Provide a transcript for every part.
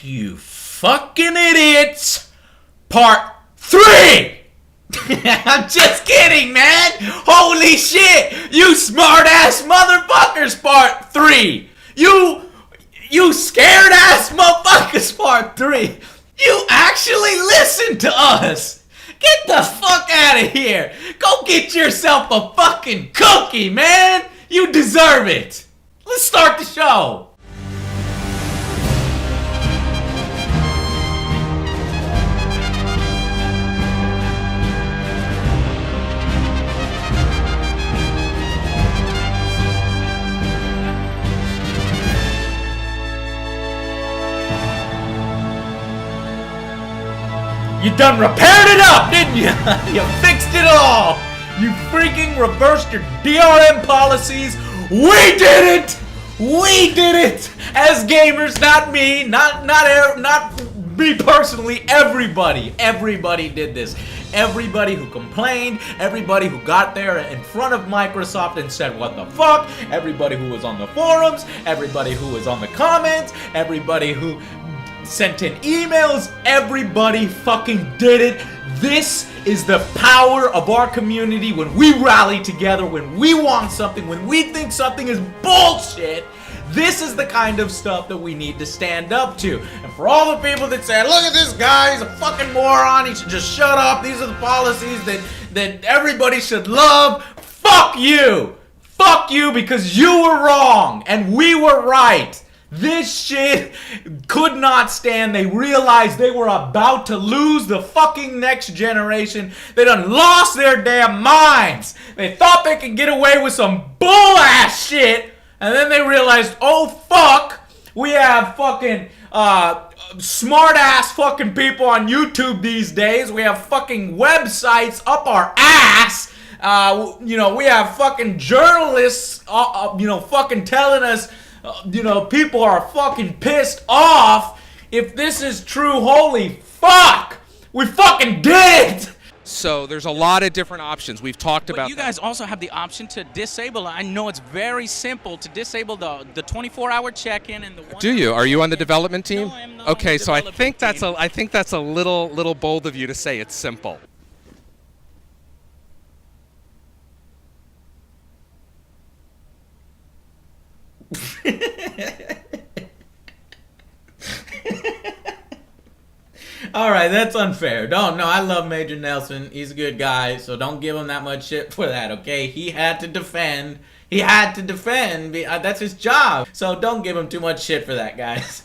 You fucking idiots! Part 3! I'm just kidding, man! Holy shit! You smart ass motherfuckers, part 3! You scared ass motherfuckers, part 3! You actually listened to us! Get the fuck out of here! Go get yourself a fucking cookie, man! You deserve it! Let's start the show! You done repaired it up, didn't you? You fixed it all. You freaking reversed your DRM policies. We did it. We did it. As gamers, not me, not me personally. Everybody did this. Everybody who complained, everybody who got there in front of Microsoft and said what the fuck, everybody who was on the forums, everybody who was on the comments, everybody who sent in emails, everybody fucking did it. This is the power of our community when we rally together, when we want something, when we think something is bullshit. This is the kind of stuff that we need to stand up to. And for all the people that say, look at this guy, he's a fucking moron, he should just shut up, these are the policies that everybody should love, fuck you! Fuck you, because you were wrong and we were right. This shit could not stand. They realized they were about to lose the fucking next generation. They done lost their damn minds. They thought they could get away with some bull ass shit. And then they realized, oh fuck, we have fucking smart ass fucking people on YouTube these days. We have fucking websites up our ass. We have fucking journalists, fucking telling us, people are fucking pissed off. If this is true, holy fuck, we fucking did it. So there's a lot of different options. We've talked about you guys also have the option to disable. I know it's very simple to disable the 24-hour check-in and the one. Do you? Are you on the development team? No, I'm not. Okay, on the so I think development that's a little bold of you to say it's simple. Alright, that's unfair. No, I love Major Nelson. He's a good guy, so don't give him that much shit for that, okay? He had to defend. That's his job. So don't give him too much shit for that, guys.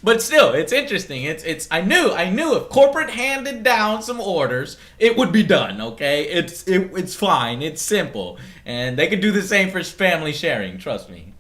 But still, it's interesting. I knew if corporate handed down some orders, it would be done, okay? It's fine. It's simple. And they could do the same for family sharing, trust me.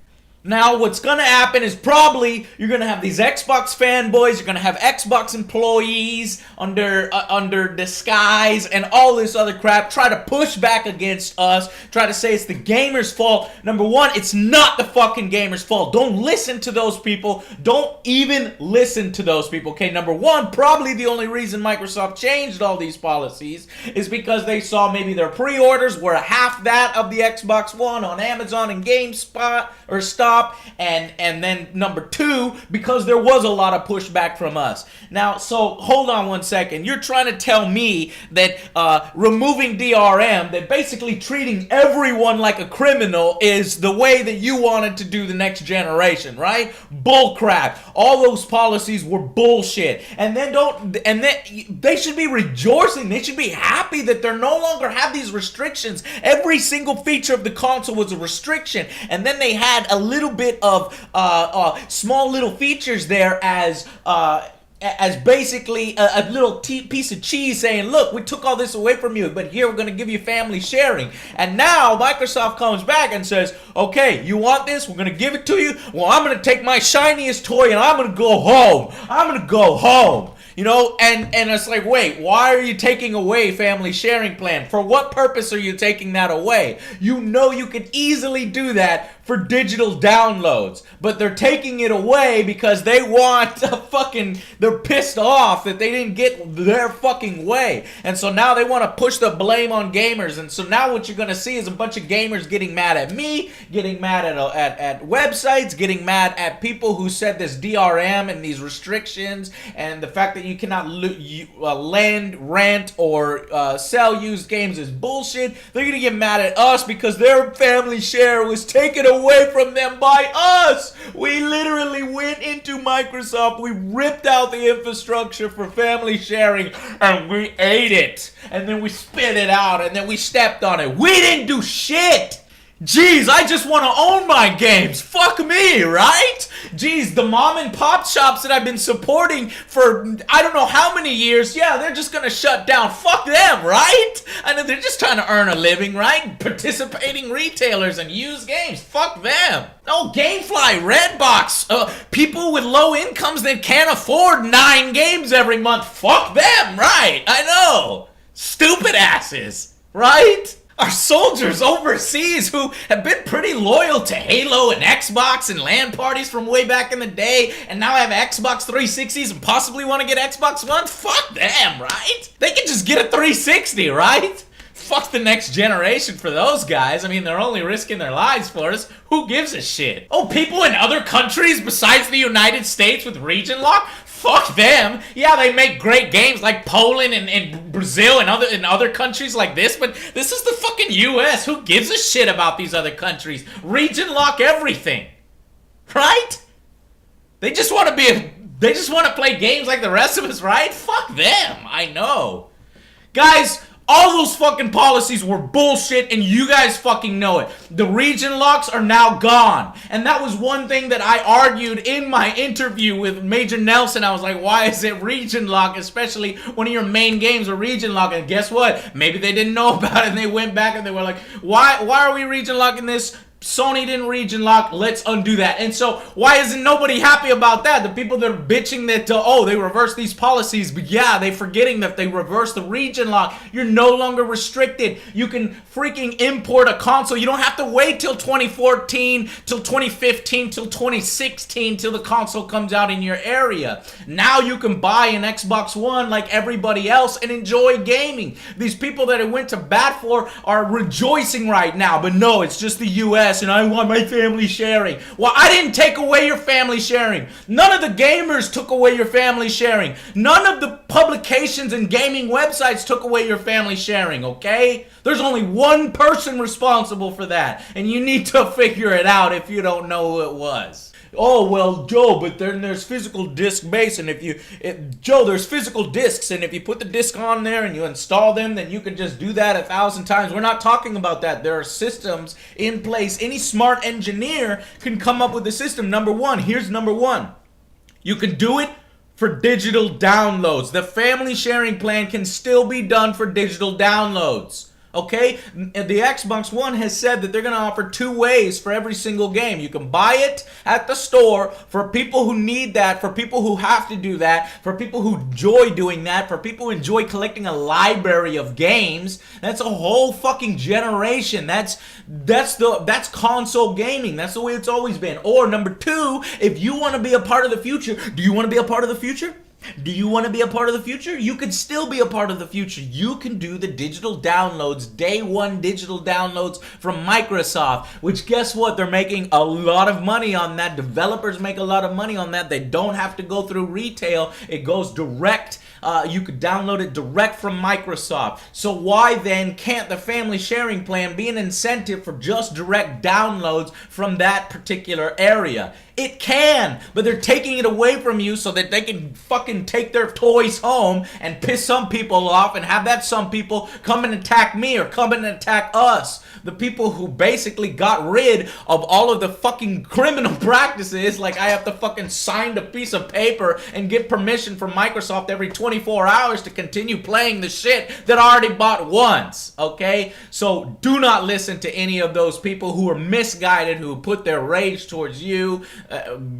Now, what's gonna happen is probably you're gonna have these Xbox fanboys, you're gonna have Xbox employees under disguise and all this other crap try to push back against us, try to say it's the gamers' fault. Number one, it's not the fucking gamers' fault. Don't listen to those people. Don't even listen to those people, okay? Number one, probably the only reason Microsoft changed all these policies is because they saw maybe their pre-orders were half that of the Xbox One on Amazon and GameSpot or Stop. And then number two, because there was a lot of pushback from us. Now, so hold on one second. You're trying to tell me that removing DRM, that basically treating everyone like a criminal is the way that you wanted to do the next generation, right? Bullcrap. All those policies were bullshit. And then they should be rejoicing. They should be happy that they no longer have these restrictions. Every single feature of the console was a restriction. And then they had a little bit of small little features there as basically a little piece of cheese saying, look, we took all this away from you, but here we're going to give you family sharing. And now Microsoft comes back and says, okay, you want this? We're going to give it to you? Well, I'm going to take my shiniest toy and I'm going to go home. And it's like, wait, why are you taking away family sharing plan? For what purpose are you taking that away? You know you could easily do that for digital downloads, but they're taking it away because they want they're pissed off that they didn't get their fucking way. And so now they want to push the blame on gamers. And so now what you're going to see is a bunch of gamers getting mad at me, getting mad at websites, getting mad at people who said this DRM and these restrictions and the fact that you cannot lend, rent, or sell used games is bullshit. They're going to get mad at us because their family share was taken away from them by us. We literally went into Microsoft, we ripped out the infrastructure for family sharing, and we ate it. And then we spit it out, and then we stepped on it. We didn't do shit. Jeez, I just want to own my games. Fuck me, right? Jeez, the mom and pop shops that I've been supporting for I don't know how many years, yeah, they're just gonna shut down. Fuck them, right? I know they're just trying to earn a living, right? Participating retailers and use games. Fuck them. No, Gamefly, Redbox, people with low incomes that can't afford 9 games every month. Fuck them, right? I know. Stupid asses, right? Our soldiers overseas who have been pretty loyal to Halo and Xbox and LAN parties from way back in the day and now have Xbox 360s and possibly want to get Xbox One, fuck them, right? They can just get a 360, right? Fuck the next generation for those guys. I mean, they're only risking their lives for us. Who gives a shit? Oh, people in other countries besides the United States with region lock? Fuck them. Yeah, they make great games like Poland and Brazil and other countries like this, but this is the fucking US. Who gives a shit about these other countries? Region lock everything. Right? They just want to play games like the rest of us, right? Fuck them. I know. Guys, all those fucking policies were bullshit and you guys fucking know it. The region locks are now gone. And that was one thing that I argued in my interview with Major Nelson. I was like, why is it region lock? Especially one of your main games are region lock. And guess what? Maybe they didn't know about it and they went back and they were like, why are we region locking this? Sony didn't region lock, let's undo that. And so why isn't nobody happy about that? The people that are bitching that, they reversed these policies, but yeah, they forgetting that they reversed the region lock. You're no longer restricted. You can freaking import a console. You don't have to wait till 2014, till 2015, till 2016, till the console comes out in your area. Now you can buy an Xbox One like everybody else and enjoy gaming. These people that it went to bat for are rejoicing right now, but no, it's just the US. And I want my family sharing. Well, I didn't take away your family sharing. None of the gamers took away your family sharing. None of the publications and gaming websites took away your family sharing, okay? There's only one person responsible for that. And you need to figure it out if you don't know who it was. Oh, well, Joe, but then there's physical disc base, and Joe, there's physical discs, and if you put the disc on there and you install them, then you can just do that 1,000 times. We're not talking about that. There are systems in place. Any smart engineer can come up with a system. Number one, here's number one. You can do it for digital downloads. The family sharing plan can still be done for digital downloads. Okay, the Xbox One has said that they're going to offer 2 ways for every single game. You can buy it at the store for people who need that, for people who have to do that, for people who enjoy doing that, for people who enjoy collecting a library of games. That's a whole fucking generation. That's console gaming. That's the way it's always been. Or number 2, if you want to be a part of the future, do you want to be a part of the future? Do you want to be a part of the future? You could still be a part of the future. You can do the digital downloads, day one digital downloads from Microsoft, which guess what? They're making a lot of money on that. Developers make a lot of money on that. They don't have to go through retail. It goes direct. You could download it direct from Microsoft. So why then can't the family sharing plan be an incentive for just direct downloads from that particular area? It can, but they're taking it away from you so that they can fucking take their toys home and piss some people off and have that some people come and attack me or come and attack us. The people who basically got rid of all of the fucking criminal practices, like I have to fucking sign a piece of paper and get permission from Microsoft every 24 hours to continue playing the shit that I already bought once, okay? So do not listen to any of those people who are misguided, who put their rage towards you,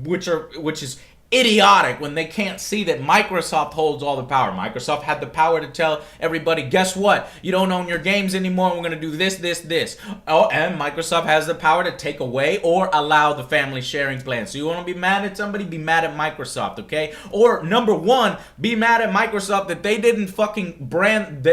which is idiotic when they can't see that Microsoft holds all the power. Microsoft had the power to tell everybody, guess what? You don't own your games anymore. We're going to do this. Oh, and Microsoft has the power to take away or allow the family sharing plan. So you want to be mad at somebody? Be mad at Microsoft, okay? Or number one, be mad at Microsoft that they didn't brand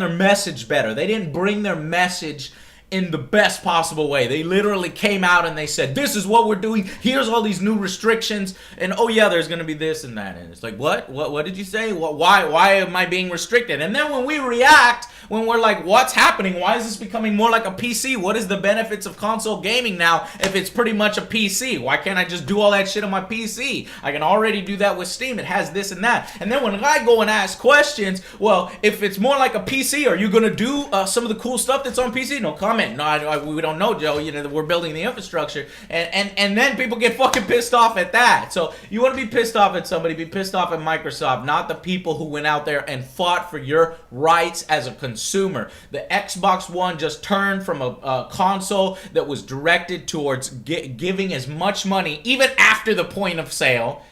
their message better. They didn't bring their message in the best possible way. They literally came out and they said, this is what we're doing. Here's all these new restrictions. And oh yeah, there's going to be this and that. And it's like, what did you say? Why am I being restricted? And then when we react, when we're like, what's happening? Why is this becoming more like a PC? What is the benefits of console gaming now if it's pretty much a PC? Why can't I just do all that shit on my PC? I can already do that with Steam. It has this and that. And then when I go and ask questions, well, if it's more like a PC, are you going to do some of the cool stuff that's on PC? No comment. No, we don't know, Joe. You know, we're building the infrastructure. And then people get fucking pissed off at that. So you want to be pissed off at somebody, be pissed off at Microsoft, not the people who went out there and fought for your rights as a consumer. The Xbox One just turned from a console that was directed towards giving as much money, even after the point of sale.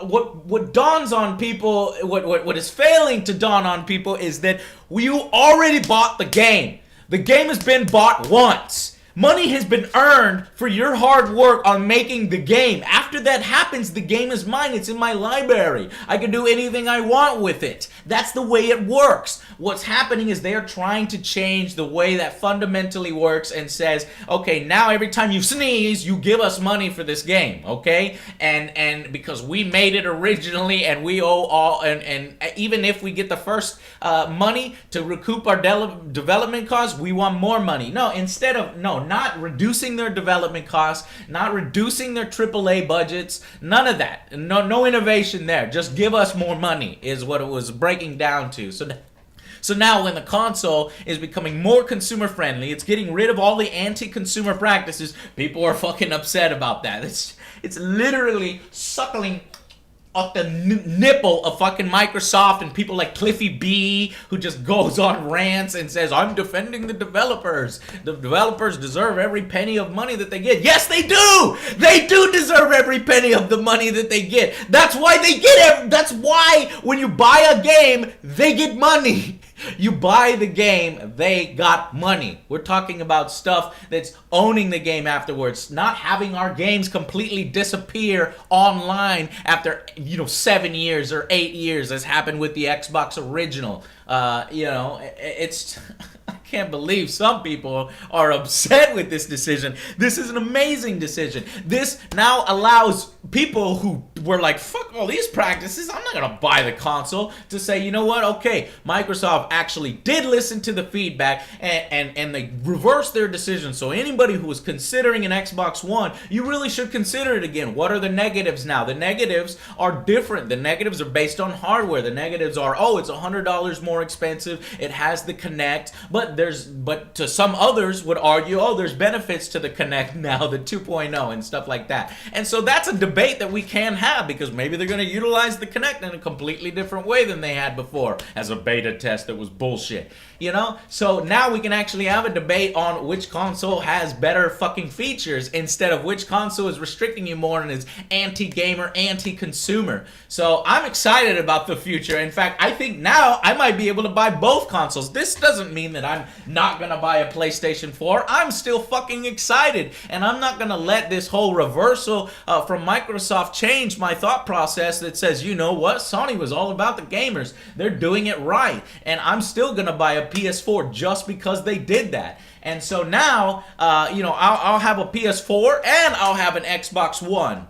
What dawns on people, what is failing to dawn on people is that you already bought the game. The game has been bought once. Money has been earned for your hard work on making the game. After that happens, the game is mine. It's in my library. I can do anything I want with it. That's the way it works. What's happening is they're trying to change the way that fundamentally works and says, okay, now every time you sneeze, you give us money for this game, okay? And because we made it originally and we owe all, and even if we get the first money to recoup our development costs, we want more money. No, not reducing their development costs, not reducing their AAA budgets, none of that. No innovation there. Just give us more money is what it was breaking down to. So now when the console is becoming more consumer friendly, it's getting rid of all the anti-consumer practices, people are fucking upset about that. It's literally suckling off the nipple of fucking Microsoft and people like Cliffy B, who just goes on rants and says, I'm defending the developers. The developers deserve every penny of money that they get. Yes, they do! They do deserve every penny of the money that they get. That's why they get it. That's why when you buy a game, they get money. You buy the game, they got money. We're talking about stuff that's owning the game afterwards, not having our games completely disappear online after, 7 years or 8 years, as happened with the Xbox original. It's... I can't believe some people are upset with this decision. This is an amazing decision. This now allows people who were like, fuck all these practices, I'm not going to buy the console, to say, you know what, okay, Microsoft actually did listen to the feedback and they reversed their decision. So anybody who was considering an Xbox One, you really should consider it again. What are the negatives now? The negatives are different. The negatives are based on hardware. The negatives are, it's $100 more expensive. It has the Kinect, but to some others would argue, there's benefits to the Kinect now, the 2.0 and stuff like that. And so that's a debate that we can have, because maybe they're going to utilize the Kinect in a completely different way than they had before as a beta test that was bullshit. So now we can actually have a debate on which console has better fucking features instead of which console is restricting you more and is anti-gamer, anti-consumer. So I'm excited about the future. In fact, I think now I might be able to buy both consoles. This doesn't mean that I'm not gonna buy a PlayStation 4. I'm still fucking excited, and I'm not gonna let this whole reversal from Microsoft change my thought process that says, you know what, Sony was all about the gamers. They're doing it right, and I'm still gonna buy a PS4 just because they did that. And so now, I'll have a PS4 and I'll have an Xbox One.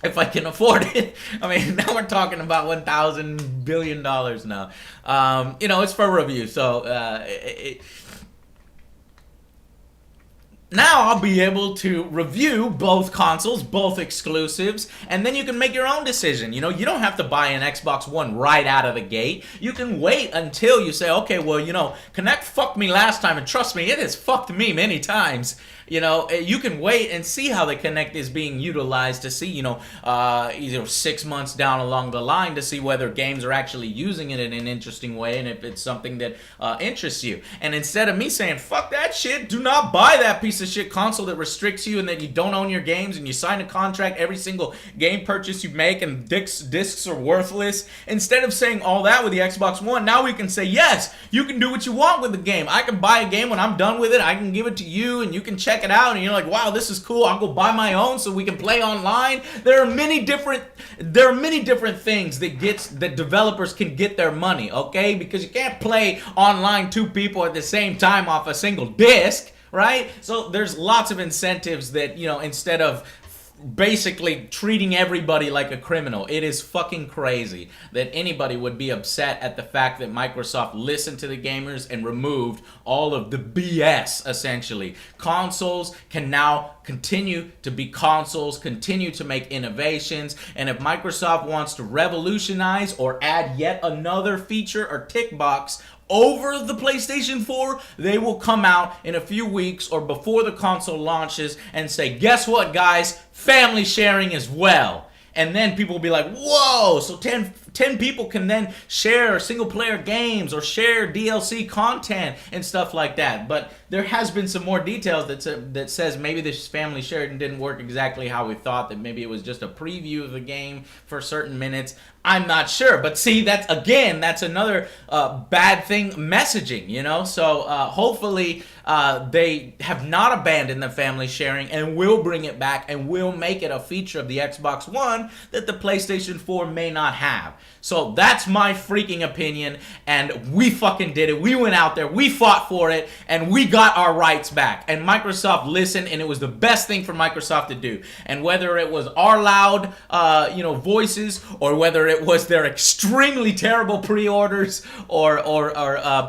If I can afford it. I mean, now we're talking about $1,000 billion now. It's for review. So now I'll be able to review both consoles, both exclusives, and then you can make your own decision. You don't have to buy an Xbox One right out of the gate. You can wait until you say, okay, well, Kinect fucked me last time, and trust me, it has fucked me many times. You know, you can wait and see how the Kinect is being utilized to see, you know, either 6 months down along the line to see whether games are actually using it in an interesting way and if it's something that interests you. And instead of me saying, fuck that shit, do not buy that piece of shit console that restricts you and that you don't own your games and you sign a contract every single game purchase you make and discs are worthless. Instead of saying all that with the Xbox One, now we can say, yes, you can do what you want with the game. I can buy a game when I'm done with it. I can give it to you and you can check it out and you're like, wow, this is cool. I'll go buy my own so we can play online. There are many different things that developers can get their money, okay? Because you can't play online 2 people at the same time off a single disc, right? So there's lots of incentives that, you know, instead of basically treating everybody like a criminal. It is fucking crazy that anybody would be upset at the fact that Microsoft listened to the gamers and removed all of the BS, essentially. Consoles can now continue to be consoles, continue to make innovations, and if Microsoft wants to revolutionize or add yet another feature or tick box over the PlayStation 4, they will come out in a few weeks or before the console launches and say, guess what, guys? Family sharing as well. And then people will be like, whoa, so 10 people can then share single-player games or share DLC content and stuff like that. But there has been some more details that says maybe this family sharing didn't work exactly how we thought, that maybe it was just a preview of the game for certain minutes. I'm not sure. But see, that's another bad thing, messaging, you know? So hopefully they have not abandoned the family sharing and will bring it back and will make it a feature of the Xbox One that the PlayStation 4 may not have. So that's my freaking opinion, and we fucking did it. We went out there, we fought for it, and we got our rights back. And Microsoft listened, and it was the best thing for Microsoft to do. And whether it was our loud, voices, or whether it was their extremely terrible pre-orders or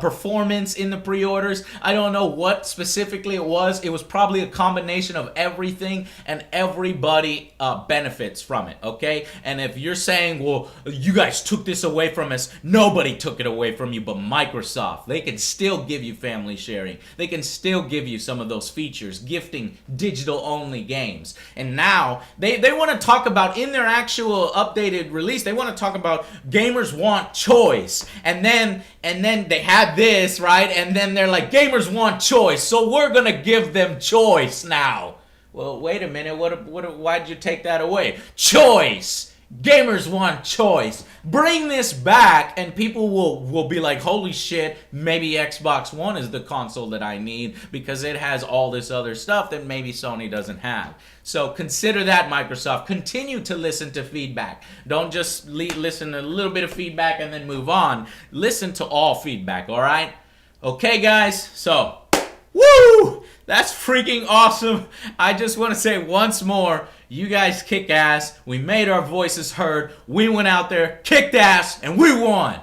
performance in the pre-orders, I don't know what specifically it was. It was probably a combination of everything, and everybody benefits from it, okay? And if you're saying, well, you guys took this away from us, nobody took it away from you but Microsoft. They can still give you family sharing. They can still give you some of those features, gifting digital-only games. And now, they want to talk about, in their actual updated release, they want to talk about gamers want choice. And then they had this, right? And then they're like, gamers want choice, so we're going to give them choice now. Well, wait a minute, why'd you take that away? Choice! Gamers want choice. Bring this back and people will be like, holy shit, maybe Xbox One is the console that I need because it has all this other stuff that maybe Sony doesn't have. So consider that, Microsoft. Continue to listen to feedback. Don't just listen to a little bit of feedback and then move on. Listen to all feedback, all right? Okay, guys, so, woo! That's freaking awesome. I just want to say once more, you guys kick ass. We made our voices heard. We went out there, kicked ass, and we won.